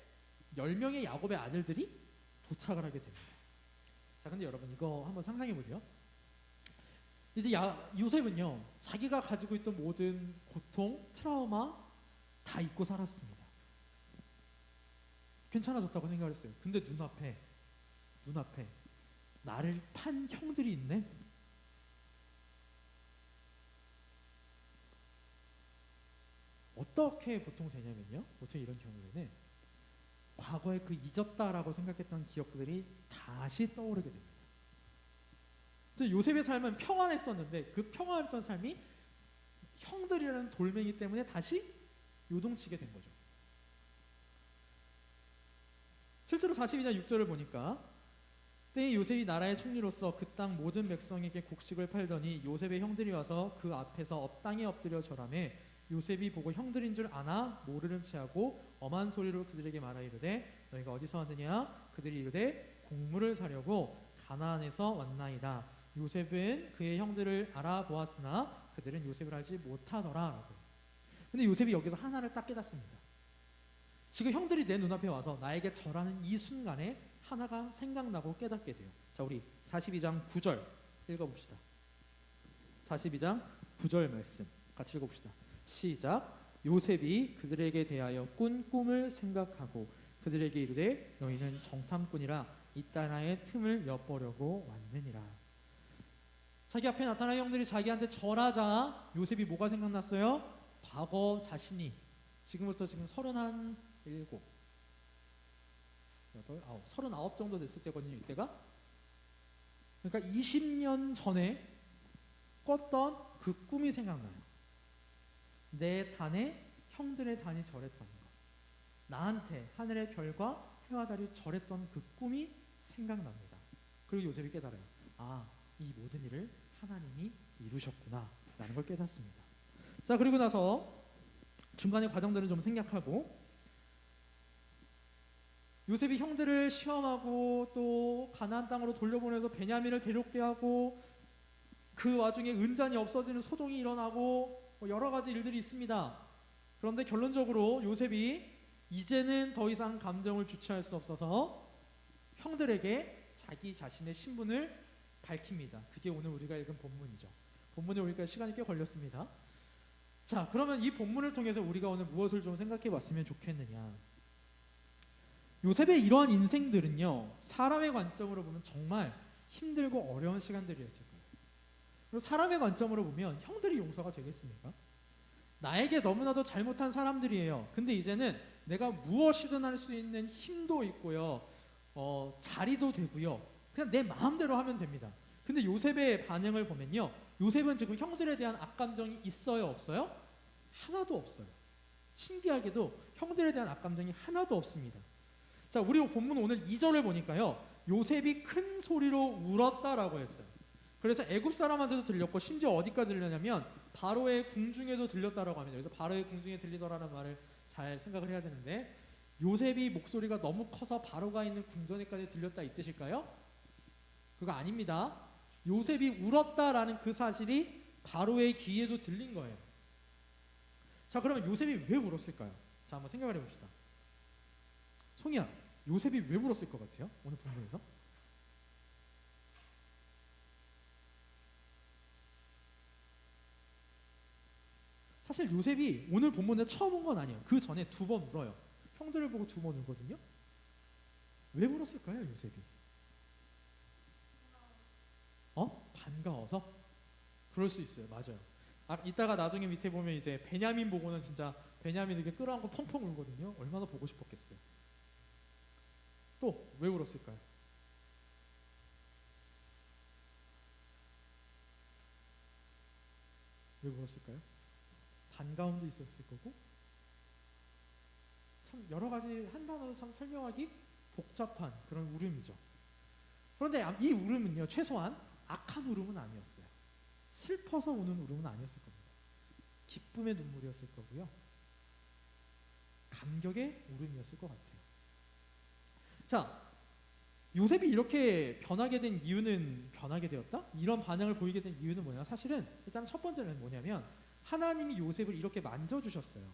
10명의 야곱의 아들들이 도착을 하게 됩니다. 자, 근데 여러분 이거 한번 상상해 보세요. 이제 요셉은요 자기가 가지고 있던 모든 고통, 트라우마 다 잊고 살았습니다. 괜찮아졌다고 생각을 했어요. 근데 눈앞에 나를 판 형들이 있네. 어떻게 보통 되냐면요, 보통 이런 경우에는 과거에 그 잊었다라고 생각했던 기억들이 다시 떠오르게 됩니다. 요셉의 삶은 평안했었는데 그 평안했던 삶이 형들이라는 돌멩이 때문에 다시 요동치게 된 거죠. 실제로 42장 6절을 보니까 때에 요셉이 나라의 총리로서 그 땅 모든 백성에게 곡식을 팔더니 요셉의 형들이 와서 그 앞에서 땅에 엎드려 절하매 요셉이 보고 형들인 줄 아나 모르는 체하고 엄한 소리로 그들에게 말하 이르되 너희가 어디서 왔느냐? 그들이 이르되 곡물을 사려고 가나안에서 왔나이다. 요셉은 그의 형들을 알아보았으나 그들은 요셉을 알지 못하더라. 근데 요셉이 여기서 하나를 딱 깨닫습니다. 지금 형들이 내 눈앞에 와서 나에게 절하는 이 순간에 하나가 생각나고 깨닫게 돼요. 자, 우리 42장 9절 읽어봅시다. 42장 9절 말씀 같이 읽어봅시다. 시작. 요셉이 그들에게 대하여 꾼 꿈을 생각하고 그들에게 이르되 너희는 정탐꾼이라 이 나라의 틈을 엿보려고 왔느니라. 자기 앞에 나타난 형들이 자기한테 절하자 요셉이 뭐가 생각났어요? 과거 자신이 지금부터 지금 37, 8, 9, 39 정도 됐을 때거든요. 이때가. 그러니까 20년 전에 꿨던 그 꿈이 생각나요. 내 단에 형들의 단이 절했던 것, 나한테 하늘의 별과 해와 달이 절했던 그 꿈이 생각납니다. 그리고 요셉이 깨달아요. 아, 이 모든 일을 하나님이 이루셨구나 라는 걸 깨닫습니다. 자, 그리고 나서 중간의 과정들은 좀 생략하고 요셉이 형들을 시험하고 또 가나안 땅으로 돌려보내서 베냐민을 데려오게 하고 그 와중에 은잔이 없어지는 소동이 일어나고 여러 가지 일들이 있습니다. 그런데 결론적으로 요셉이 이제는 더 이상 감정을 주체할 수 없어서 형들에게 자기 자신의 신분을 밝힙니다. 그게 오늘 우리가 읽은 본문이죠. 본문에 오니까 시간이 꽤 걸렸습니다. 자, 그러면 이 본문을 통해서 우리가 오늘 무엇을 좀 생각해 봤으면 좋겠느냐. 요셉의 이러한 인생들은요 사람의 관점으로 보면 정말 힘들고 어려운 시간들이었을 거예요. 그리고 사람의 관점으로 보면 형들이 용서가 되겠습니까? 나에게 너무나도 잘못한 사람들이에요. 근데 이제는 내가 무엇이든 할 수 있는 힘도 있고요 자리도 되고요 그냥 내 마음대로 하면 됩니다. 근데 요셉의 반응을 보면요, 요셉은 지금 형들에 대한 악감정이 있어요, 없어요? 하나도 없어요. 신기하게도 형들에 대한 악감정이 하나도 없습니다. 자, 우리 본문 오늘 2절을 보니까요, 요셉이 큰 소리로 울었다라고 했어요. 그래서 애굽 사람한테도 들렸고 심지어 어디까지 들렸냐면 바로의 궁중에도 들렸다라고 합니다. 그래서 바로의 궁중에 들리더라는 말을 잘 생각을 해야 되는데, 요셉이 목소리가 너무 커서 바로가 있는 궁전에까지 들렸다 이 뜻일까요? 그거 아닙니다. 요셉이 울었다라는 그 사실이 바로의 귀에도 들린 거예요. 자, 그러면 요셉이 왜 울었을까요? 자, 한번 생각을 해봅시다. 송이야, 요셉이 왜 울었을 것 같아요? 오늘 본문에서? 사실 요셉이 오늘 본문에 처음 온 건 아니에요. 그 전에 2번 울어요. 형들을 보고 2번 울거든요. 왜 울었을까요, 요셉이? 반가워서? 그럴 수 있어요. 맞아요. 이따가 나중에 밑에 보면 이제 베냐민 보고는 진짜 베냐민 이렇게 끌어안고 펑펑 울거든요. 얼마나 보고 싶었겠어요. 또 왜 울었을까요? 왜 울었을까요? 반가움도 있었을 거고, 참 여러 가지 한 단어로 참 설명하기 복잡한 그런 울음이죠. 그런데 이 울음은요, 최소한 악한 울음은 아니었어요. 슬퍼서 우는 울음은 아니었을 겁니다. 기쁨의 눈물이었을 거고요, 감격의 울음이었을 것 같아요. 자, 요셉이 이렇게 변하게 되었다? 이런 반응을 보이게 된 이유는 뭐냐? 사실은 일단 첫 번째는 뭐냐면 하나님이 요셉을 이렇게 만져주셨어요.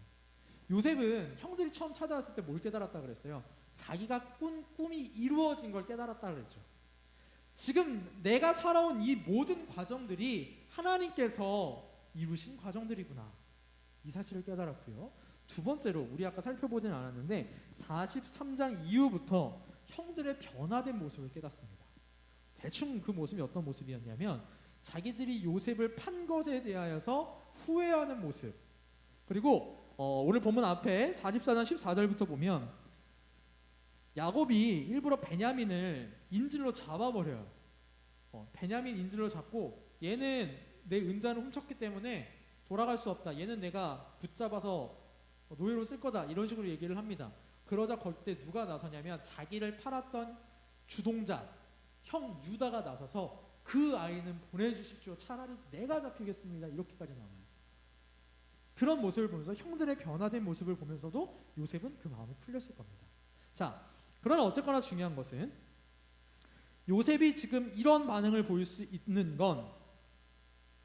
요셉은 형들이 처음 찾아왔을 때 뭘 깨달았다 그랬어요? 자기가 꾼 꿈이 이루어진 걸 깨달았다 그랬죠. 지금 내가 살아온 이 모든 과정들이 하나님께서 이루신 과정들이구나, 이 사실을 깨달았고요. 두 번째로, 우리 아까 살펴보진 않았는데 43장 이후부터 형들의 변화된 모습을 깨닫습니다. 대충 그 모습이 어떤 모습이었냐면 자기들이 요셉을 판 것에 대하여서 후회하는 모습, 그리고 오늘 본문 앞에 44장 14절부터 보면 야곱이 일부러 베냐민을 인질로 잡아버려요. 베냐민 인질로 잡고, 얘는 내 은자를 훔쳤기 때문에 돌아갈 수 없다, 얘는 내가 붙잡아서 노예로 쓸 거다, 이런 식으로 얘기를 합니다. 그러자 그때 누가 나서냐면 자기를 팔았던 주동자 형 유다가 나서서 그 아이는 보내주십시오, 차라리 내가 잡히겠습니다, 이렇게까지 나와요. 그런 모습을 보면서, 형들의 변화된 모습을 보면서도 요셉은 그 마음이 풀렸을 겁니다. 자, 그러나 어쨌거나 중요한 것은 요셉이 지금 이런 반응을 보일 수 있는 건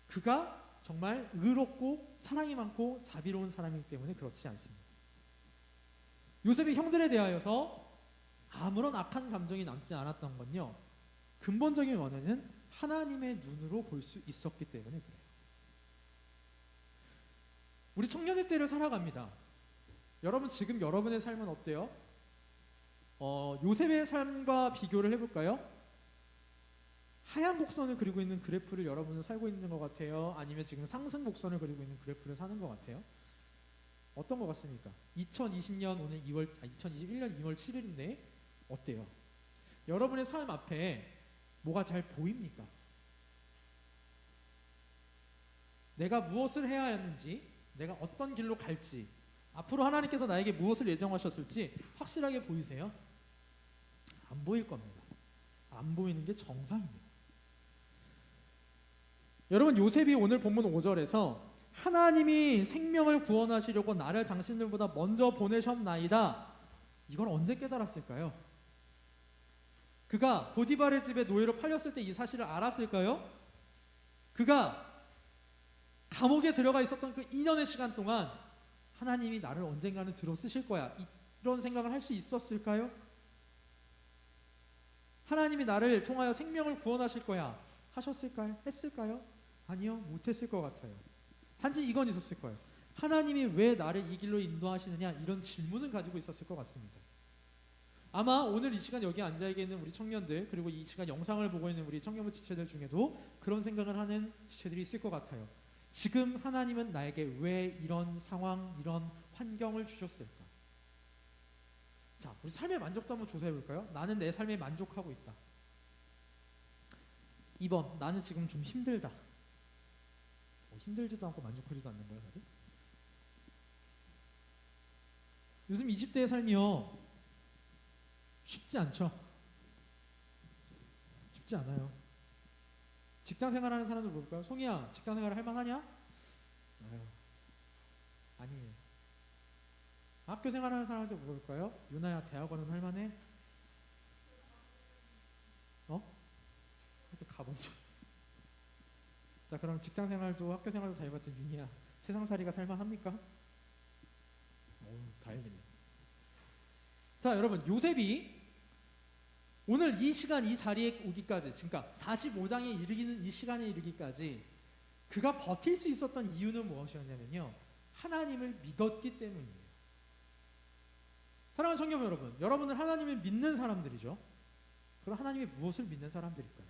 그가 정말 의롭고 사랑이 많고 자비로운 사람이기 때문에 그렇지 않습니다. 요셉이 형들에 대하여서 아무런 악한 감정이 남지 않았던 건요, 근본적인 원인은 하나님의 눈으로 볼 수 있었기 때문에 그래요. 우리 청년의 때를 살아갑니다. 여러분, 지금 여러분의 삶은 어때요? 요셉의 삶과 비교를 해볼까요? 하얀 곡선을 그리고 있는 그래프를 여러분은 살고 있는 것 같아요? 아니면 지금 상승 곡선을 그리고 있는 그래프를 사는 것 같아요? 어떤 것 같습니까? 2020년 오늘 2021년 2월 7일인데 어때요? 여러분의 삶 앞에 뭐가 잘 보입니까? 내가 무엇을 해야 하는지, 내가 어떤 길로 갈지, 앞으로 하나님께서 나에게 무엇을 예정하셨을지 확실하게 보이세요? 안 보일 겁니다. 안 보이는 게 정상입니다. 여러분, 요셉이 오늘 본문 5절에서 하나님이 생명을 구원하시려고 나를 당신들보다 먼저 보내셨나이다, 이걸 언제 깨달았을까요? 그가 보디발의 집에 노예로 팔렸을 때 이 사실을 알았을까요? 그가 감옥에 들어가 있었던 그 2년의 시간 동안 하나님이 나를 언젠가는 들어 쓰실 거야, 이런 생각을 할 수 있었을까요? 하나님이 나를 통하여 생명을 구원하실 거야 하셨을까요? 했을까요? 아니요, 못했을 것 같아요. 단지 이건 있었을 거예요. 하나님이 왜 나를 이 길로 인도하시느냐, 이런 질문은 가지고 있었을 것 같습니다. 아마 오늘 이 시간 여기 앉아 있는 우리 청년들, 그리고 이 시간 영상을 보고 있는 우리 청년부 지체들 중에도 그런 생각을 하는 지체들이 있을 것 같아요. 지금 하나님은 나에게 왜 이런 상황, 이런 환경을 주셨을까? 자, 우리 삶의 만족도 한번 조사해 볼까요? 나는 내 삶에 만족하고 있다. 2번 나는 지금 좀 힘들다. 힘들지도 않고 만족하지도 않는 거야 다들? 요즘 20대의 삶이요 쉽지 않죠. 쉽지 않아요. 직장 생활하는 사람들 볼까요? 송이야 직장 생활 할만하냐? 아유, 아니에요. 학교 생활하는 사람들 볼까요? 유나야 대학원은 할만해? 어? 이렇게 가봉죠. 자 그럼 직장 생활도 학교 생활도 다 해봤던 윤이야 세상살이가 살만합니까? 다행이네. 자 여러분 요셉이 오늘 이 시간 이 자리에 오기까지 그러니까 45장에 이르기는 이 시간에 이르기까지 그가 버틸 수 있었던 이유는 무엇이었냐면요 하나님을 믿었기 때문이에요. 사랑하는 청년 여러분, 여러분은 하나님을 믿는 사람들이죠. 그럼 하나님이 무엇을 믿는 사람들일까요?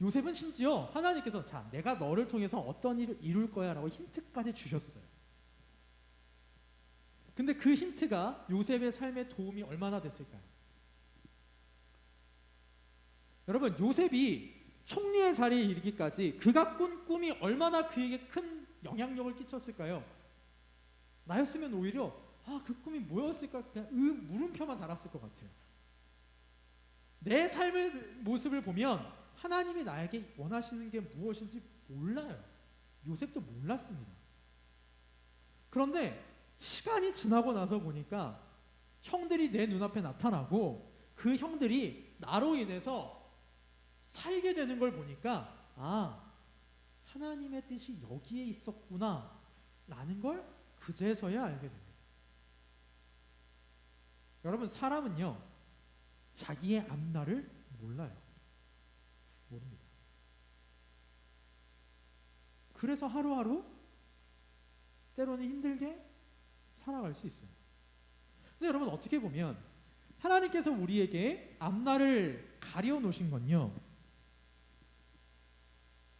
요셉은 심지어 하나님께서 자 내가 너를 통해서 어떤 일을 이룰 거야 라고 힌트까지 주셨어요. 근데 그 힌트가 요셉의 삶에 도움이 얼마나 됐을까요? 여러분 요셉이 총리의 자리에 이르기까지 그가 꾼 꿈이 얼마나 그에게 큰 영향력을 끼쳤을까요? 나였으면 오히려 그 꿈이 뭐였을까 그냥 물음표만 달았을 것 같아요. 내 삶의 모습을 보면 하나님이 나에게 원하시는 게 무엇인지 몰라요. 요셉도 몰랐습니다. 그런데 시간이 지나고 나서 보니까 형들이 내 눈앞에 나타나고 그 형들이 나로 인해서 살게 되는 걸 보니까 하나님의 뜻이 여기에 있었구나 라는 걸 그제서야 알게 됩니다. 여러분 사람은요 자기의 앞날을 몰라요. 모릅니다. 그래서 하루하루 때로는 힘들게 살아갈 수 있어요. 근데 여러분 어떻게 보면 하나님께서 우리에게 앞날을 가려 놓으신 건요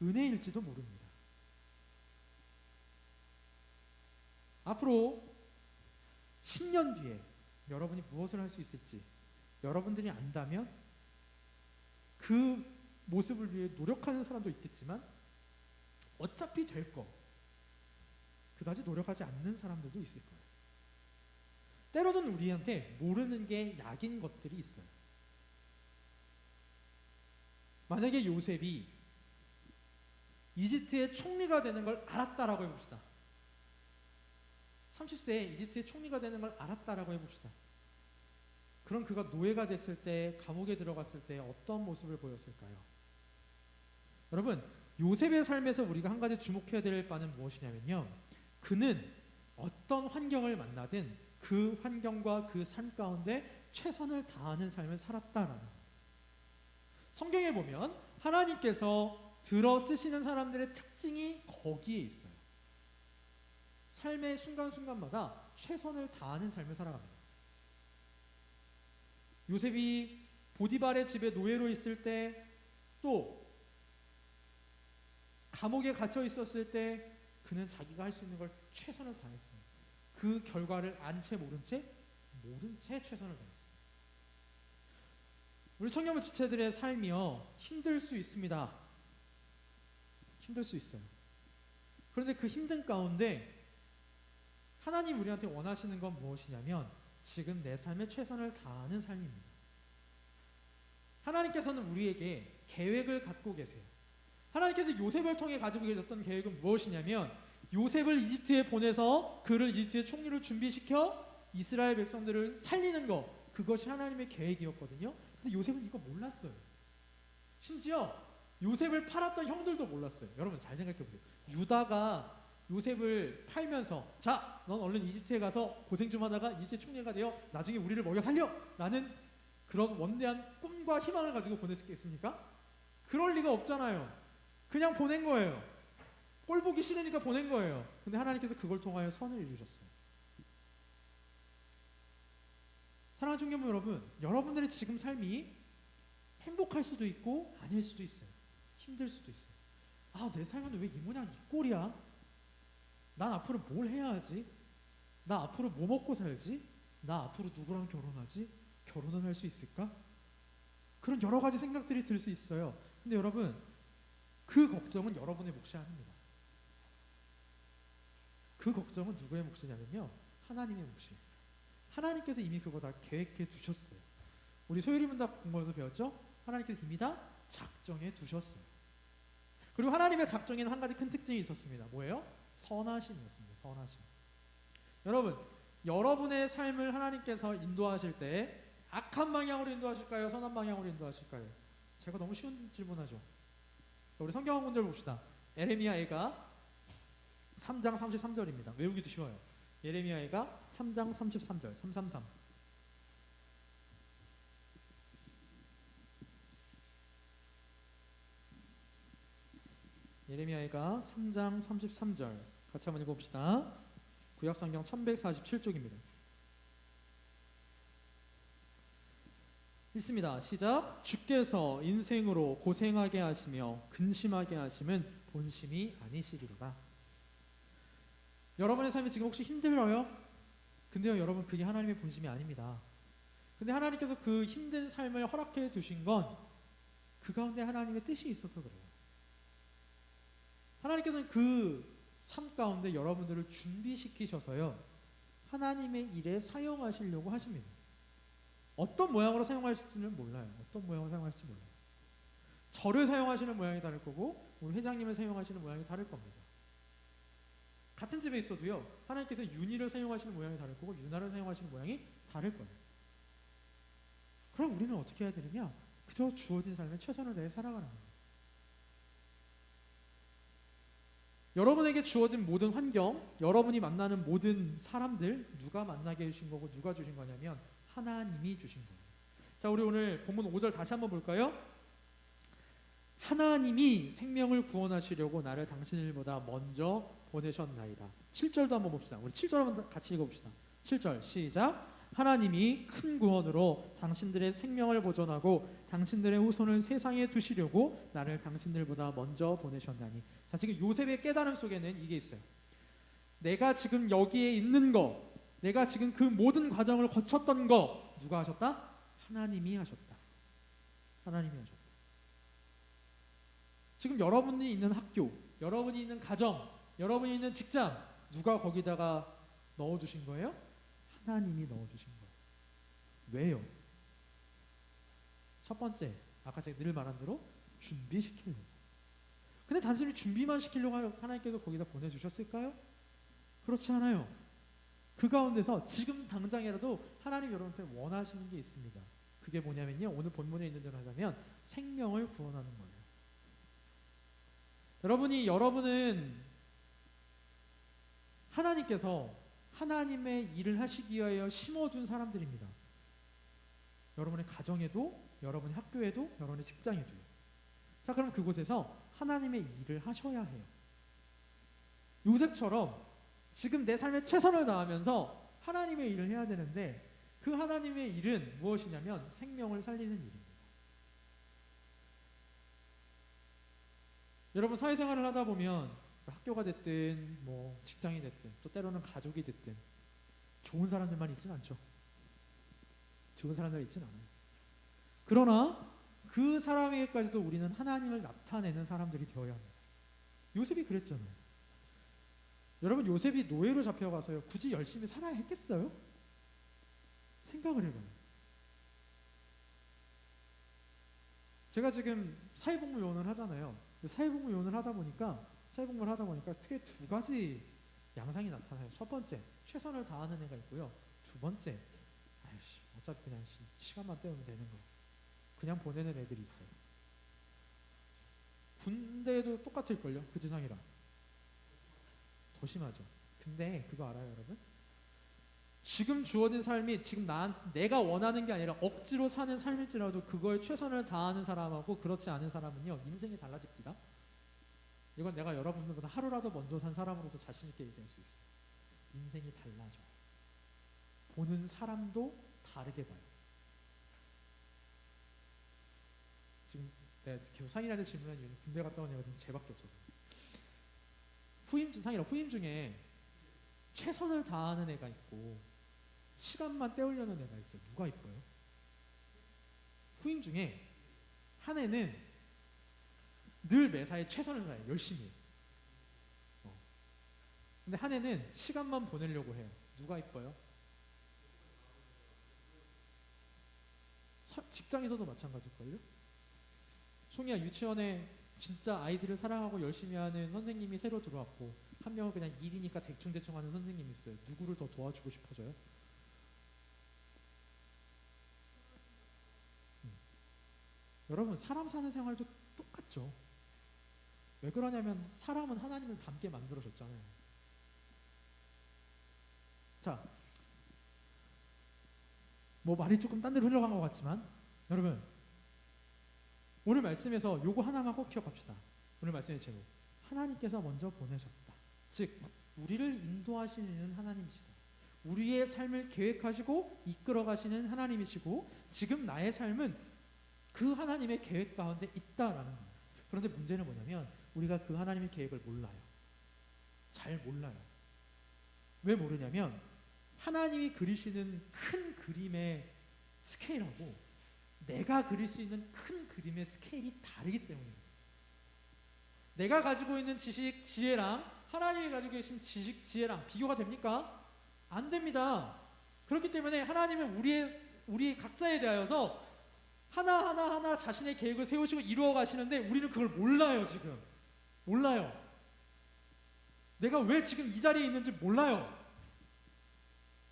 은혜일지도 모릅니다. 앞으로 10년 뒤에 여러분이 무엇을 할 수 있을지 여러분들이 안다면 그 모습을 위해 노력하는 사람도 있겠지만 어차피 될 거 그다지 노력하지 않는 사람들도 있을 거예요. 때로는 우리한테 모르는 게 약인 것들이 있어요. 만약에 요셉이 이집트의 총리가 되는 걸 알았다라고 해봅시다. 30세에 이집트의 총리가 되는 걸 알았다라고 해봅시다. 그럼 그가 노예가 됐을 때 감옥에 들어갔을 때 어떤 모습을 보였을까요? 여러분 요셉의 삶에서 우리가 한 가지 주목해야 될 바는 무엇이냐면요 그는 어떤 환경을 만나든 그 환경과 그 삶 가운데 최선을 다하는 삶을 살았다라는 거예요. 성경에 보면 하나님께서 들어 쓰시는 사람들의 특징이 거기에 있어요. 삶의 순간순간마다 최선을 다하는 삶을 살아갑니다. 요셉이 보디발의 집에 노예로 있을 때 또 감옥에 갇혀 있었을 때 그는 자기가 할 수 있는 걸 최선을 다했어요. 그 결과를 안 채 모른 채 최선을 다했어요. 우리 청년부 지체들의 삶이요 힘들 수 있습니다. 힘들 수 있어요. 그런데 그 힘든 가운데 하나님 우리한테 원하시는 건 무엇이냐면 지금 내 삶에 최선을 다하는 삶입니다. 하나님께서는 우리에게 계획을 갖고 계세요. 하나님께서 요셉을 통해 가지고 계셨던 계획은 무엇이냐면 요셉을 이집트에 보내서 그를 이집트의 총리로 준비시켜 이스라엘 백성들을 살리는 것 그것이 하나님의 계획이었거든요. 근데 요셉은 이거 몰랐어요. 심지어 요셉을 팔았던 형들도 몰랐어요. 여러분 잘 생각해 보세요. 유다가 요셉을 팔면서 자, 넌 얼른 이집트에 가서 고생 좀 하다가 이집트 총리가 되어 나중에 우리를 먹여 살려! 라는 그런 원대한 꿈과 희망을 가지고 보냈겠습니까? 그럴 리가 없잖아요. 그냥 보낸 거예요. 꼴 보기 싫으니까 보낸 거예요. 근데 하나님께서 그걸 통하여 선을 이루셨어요. 사랑하는 청년부 여러분, 여러분들의 지금 삶이 행복할 수도 있고 아닐 수도 있어요. 힘들 수도 있어요. 내 삶은 왜 이 모양 이 꼴이야? 난 앞으로 뭘 해야 하지? 나 앞으로 뭐 먹고 살지? 나 앞으로 누구랑 결혼하지? 결혼은 할 수 있을까? 그런 여러 가지 생각들이 들 수 있어요. 근데 여러분, 그 걱정은 여러분의 몫이 아닙니다. 그 걱정은 누구의 몫이냐면요, 하나님의 몫이에요. 하나님께서 이미 그거 다 계획해 두셨어요. 우리 소율이 문답 공부에서 배웠죠? 하나님께서 이미 다 작정해 두셨어요. 그리고 하나님의 작정에는 한 가지 큰 특징이 있었습니다. 뭐예요? 선하심이었습니다. 선하심. 여러분, 여러분의 삶을 하나님께서 인도하실 때 악한 방향으로 인도하실까요? 선한 방향으로 인도하실까요? 제가 너무 쉬운 질문하죠. 우리 성경 한 군데를 봅시다. 에레미야가 3장 33절입니다. 외우기도 쉬워요. 예레미야가 3장 33절, 333. 예레미야가 3장 33절 같이 한번 읽어봅시다. 구약성경 1147쪽입니다. 읽습니다. 시작. 주께서 인생으로 고생하게 하시며 근심하게 하심은 본심이 아니시리로다. 여러분의 삶이 지금 혹시 힘들어요? 근데요, 여러분, 그게 하나님의 본심이 아닙니다. 근데 하나님께서 그 힘든 삶을 허락해 두신 건 그 가운데 하나님의 뜻이 있어서 그래요. 하나님께서는 그 삶 가운데 여러분들을 준비시키셔서요, 하나님의 일에 사용하시려고 하십니다. 어떤 모양으로 사용하실지는 몰라요. 어떤 모양으로 사용하실지 몰라요. 저를 사용하시는 모양이 다를 거고 우리 회장님을 사용하시는 모양이 다를 겁니다. 같은 집에 있어도요, 하나님께서 윤희를 사용하시는 모양이 다를 거고 유나를 사용하시는 모양이 다를 거예요. 그럼 우리는 어떻게 해야 되느냐? 그저 주어진 삶에 최선을 다해 살아가는 거예요. 여러분에게 주어진 모든 환경, 여러분이 만나는 모든 사람들, 누가 만나게 해주신 거고 누가 주신 거냐면 하나님이 주신 거예요. 자, 우리 오늘 본문 5절 다시 한번 볼까요? 하나님이 생명을 구원하시려고 나를 당신들보다 먼저 보내셨나이다. 7절도 한번 봅시다. 우리 7절 한번 같이 읽어봅시다. 7절 시작. 하나님이 큰 구원으로 당신들의 생명을 보존하고 당신들의 후손을 세상에 두시려고 나를 당신들보다 먼저 보내셨나니. 자, 지금 요셉의 깨달음 속에는 이게 있어요. 내가 지금 여기에 있는 거, 내가 지금 그 모든 과정을 거쳤던 거 누가 하셨다? 하나님이 하셨다. 하나님이 하셨다. 지금 여러분이 있는 학교, 여러분이 있는 가정, 여러분이 있는 직장, 누가 거기다가 넣어주신 거예요? 하나님이 넣어주신 거예요. 왜요? 첫 번째, 아까 제가 늘 말한 대로 준비시키려고. 근데 단순히 준비만 시키려고 하나님께서 거기다 보내주셨을까요? 그렇지 않아요. 그 가운데서 지금 당장이라도 하나님 여러분한테 원하시는 게 있습니다. 그게 뭐냐면요, 오늘 본문에 있는 대로 하자면 생명을 구원하는 거예요. 여러분은 하나님께서 하나님의 일을 하시기 위하여 심어준 사람들입니다. 여러분의 가정에도, 여러분의 학교에도, 여러분의 직장에도요. 자, 그럼 그곳에서 하나님의 일을 하셔야 해요. 요셉처럼 지금 내 삶에 최선을 다하면서 하나님의 일을 해야 되는데, 그 하나님의 일은 무엇이냐면 생명을 살리는 일입니다. 여러분, 사회생활을 하다 보면 학교가 됐든 뭐 직장이 됐든 또 때로는 가족이 됐든 좋은 사람들만 있진 않죠. 좋은 사람들 있진 않아요. 그러나 그 사람에게까지도 우리는 하나님을 나타내는 사람들이 되어야 합니다. 요셉이 그랬잖아요. 여러분, 요셉이 노예로 잡혀가서요, 굳이 열심히 살아야 했겠어요? 생각을 해봐요. 제가 지금 사회복무요원을 하잖아요. 사회복무요원을 하다 보니까 크게 두 가지 양상이 나타나요. 첫 번째, 최선을 다하는 애가 있고요. 두 번째, 아이씨, 어차피 그냥 시간만 때우면 되는 거, 그냥 보내는 애들이 있어요. 군대도 똑같을걸요. 그 지상이라 더 심하죠. 근데 그거 알아요, 여러분? 지금 주어진 삶이 지금 내가 원하는 게 아니라 억지로 사는 삶일지라도 그거에 최선을 다하는 사람하고 그렇지 않은 사람은요, 인생이 달라집니다. 이건 내가 여러분들보다 하루라도 먼저 산 사람으로서 자신 있게 얘기할 수 있어요. 인생이 달라져요. 보는 사람도 다르게 봐요. 지금 내가 계속 상인한테 질문한 이유는 군대 갔다 온 애가 지금 쟤밖에 없어서. 후임 중에 최선을 다하는 애가 있고 시간만 때우려는 애가 있어요. 누가 이뻐요? 후임 중에 한 해는 늘 매사에 최선을 다해 열심히 해요. 근데 한 해는 시간만 보내려고 해요. 누가 이뻐요? 직장에서도 마찬가지일걸요? 송이야, 유치원에 진짜 아이들을 사랑하고 열심히 하는 선생님이 새로 들어왔고 한 명은 그냥 일이니까 대충대충 하는 선생님이 있어요. 누구를 더 도와주고 싶어져요? 여러분, 사람 사는 생활도 똑같죠. 왜 그러냐면 사람은 하나님을 닮게 만들어졌잖아요. 자, 뭐 말이 조금 딴 데로 흘러간 것 같지만 여러분, 오늘 말씀에서 요거 하나만 꼭 기억합시다. 오늘 말씀의 제목, 하나님께서 먼저 보내셨다. 즉 우리를 인도하시는 하나님이시다. 우리의 삶을 계획하시고 이끌어 가시는 하나님이시고 지금 나의 삶은 그 하나님의 계획 가운데 있다라는 거예요. 그런데 문제는 뭐냐면 우리가 그 하나님의 계획을 몰라요. 잘 몰라요. 왜 모르냐면 하나님이 그리시는 큰 그림의 스케일하고 내가 그릴 수 있는 큰 그림의 스케일이 다르기 때문입니다. 내가 가지고 있는 지식, 지혜랑 하나님이 가지고 계신 지식, 지혜랑 비교가 됩니까? 안 됩니다. 그렇기 때문에 하나님은 우리 각자에 대하여서 하나하나 자신의 계획을 세우시고 이루어 가시는데 우리는 그걸 몰라요. 지금 몰라요. 내가 왜 지금 이 자리에 있는지 몰라요.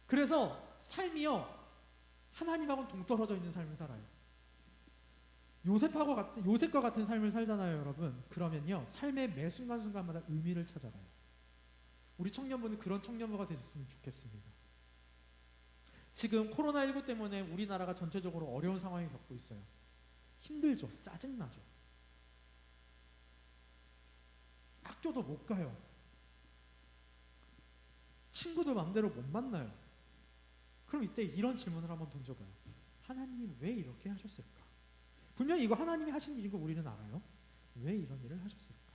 그래서 삶이요, 하나님하고는 동떨어져 있는 삶을 살아요. 요셉과 같은 삶을 살잖아요, 여러분. 그러면요, 삶의 매 순간순간마다 의미를 찾아가요. 우리 청년분은 그런 청년부가 되셨으면 좋겠습니다. 지금 코로나19 때문에 우리나라가 전체적으로 어려운 상황을 겪고 있어요. 힘들죠. 짜증나죠. 학교도 못 가요. 친구도 마음대로 못 만나요. 그럼 이때 이런 질문을 한번 던져봐요. 하나님이 왜 이렇게 하셨을까? 분명히 이거 하나님이 하신 일인 거 우리는 알아요. 왜 이런 일을 하셨을까?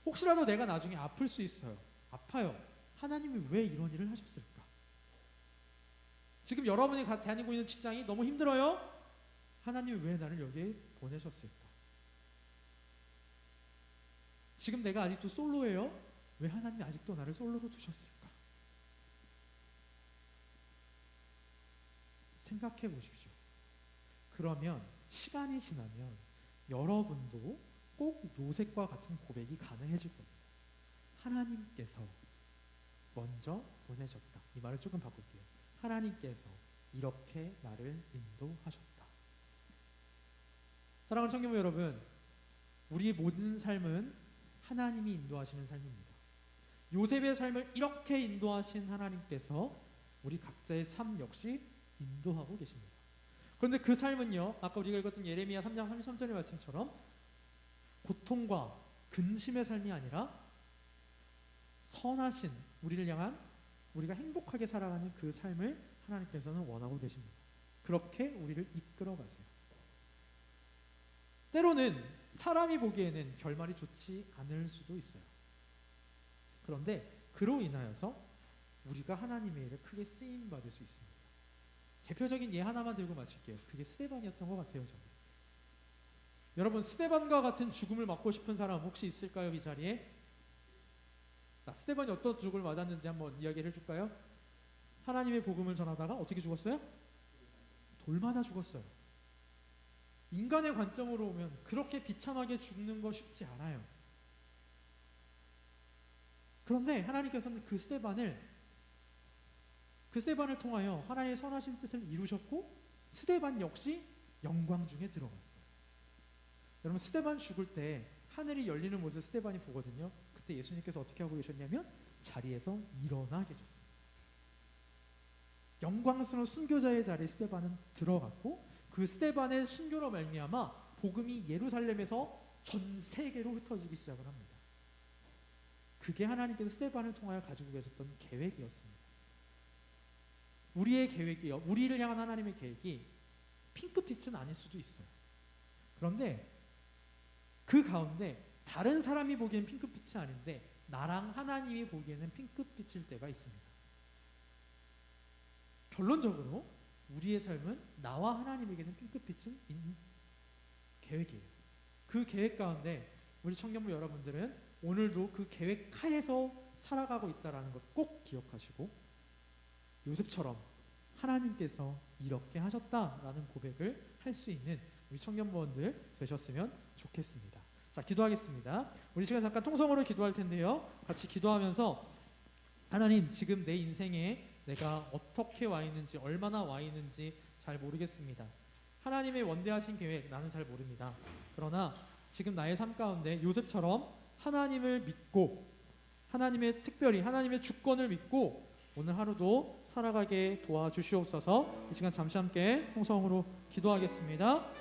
혹시라도 내가 나중에 아플 수 있어요. 아파요. 하나님이 왜 이런 일을 하셨을까? 지금 여러분이 다니고 있는 직장이 너무 힘들어요? 하나님이 왜 나를 여기에 보내셨을까? 지금 내가 아직도 솔로예요? 왜 하나님이 아직도 나를 솔로로 두셨을까? 생각해 보십시오. 그러면 시간이 지나면 여러분도 꼭 요셉과 같은 고백이 가능해질 겁니다. 하나님께서 먼저 보내셨다. 이 말을 조금 바꿀게요. 하나님께서 이렇게 나를 인도하셨다. 사랑하는 청년부 여러분, 우리의 모든 삶은 하나님이 인도하시는 삶입니다. 요셉의 삶을 이렇게 인도하신 하나님께서 우리 각자의 삶 역시 인도하고 계십니다. 그런데 그 삶은요, 아까 우리가 읽었던 예레미야 3장 33절의 말씀처럼 고통과 근심의 삶이 아니라 선하신 우리를 향한 우리가 행복하게 살아가는 그 삶을 하나님께서는 원하고 계십니다. 그렇게 우리를 이끌어 가세요. 때로는 사람이 보기에는 결말이 좋지 않을 수도 있어요. 그런데 그로 인하여서 우리가 하나님의 일에 크게 쓰임 받을 수 있습니다. 대표적인 예 하나만 들고 마칠게요. 그게 스데반이었던 것 같아요. 저는. 여러분, 스데반과 같은 죽음을 맞고 싶은 사람 혹시 있을까요? 이 자리에? 스데반이 어떤 죽음을 맞았는지 한번 이야기를 해줄까요? 하나님의 복음을 전하다가 어떻게 죽었어요? 돌 맞아 죽었어요. 인간의 관점으로 보면 그렇게 비참하게 죽는 거 쉽지 않아요. 그런데 하나님께서는 그 스데반을 통하여 하나님의 선하신 뜻을 이루셨고 스데반 역시 영광 중에 들어갔어요. 여러분, 스데반 죽을 때 하늘이 열리는 모습을 스데반이 보거든요. 그때 예수님께서 어떻게 하고 계셨냐면 자리에서 일어나 계셨어요. 영광스러운 순교자의 자리에 스데반은 들어갔고 그 스데반의 순교로 말미암아 복음이 예루살렘에서 전 세계로 흩어지기 시작을 합니다. 그게 하나님께서 스데반을 통하여 가지고 계셨던 계획이었습니다. 우리의 계획이요, 우리를 향한 하나님의 계획이 핑크빛은 아닐 수도 있어요. 그런데 그 가운데 다른 사람이 보기엔 핑크빛이 아닌데 나랑 하나님이 보기에는 핑크빛일 때가 있습니다. 결론적으로 우리의 삶은 나와 하나님에게는 핑크빛은 계획이에요. 그 계획 가운데 우리 청년부 여러분들은 오늘도 그 계획 하에서 살아가고 있다라는 것 꼭 기억하시고 요셉처럼 하나님께서 이렇게 하셨다라는 고백을 할 수 있는 우리 청년부원들 되셨으면 좋겠습니다. 자, 기도하겠습니다. 우리 시간 잠깐 통성으로 기도할 텐데요. 같이 기도하면서 하나님, 지금 내 인생에 내가 어떻게 와 있는지, 얼마나 와 있는지 잘 모르겠습니다. 하나님의 원대하신 계획 나는 잘 모릅니다. 그러나 지금 나의 삶 가운데 요셉처럼 하나님을 믿고 특별히 하나님의 주권을 믿고 오늘 하루도 살아가게 도와주시옵소서. 이 시간 잠시 함께 통성으로 기도하겠습니다.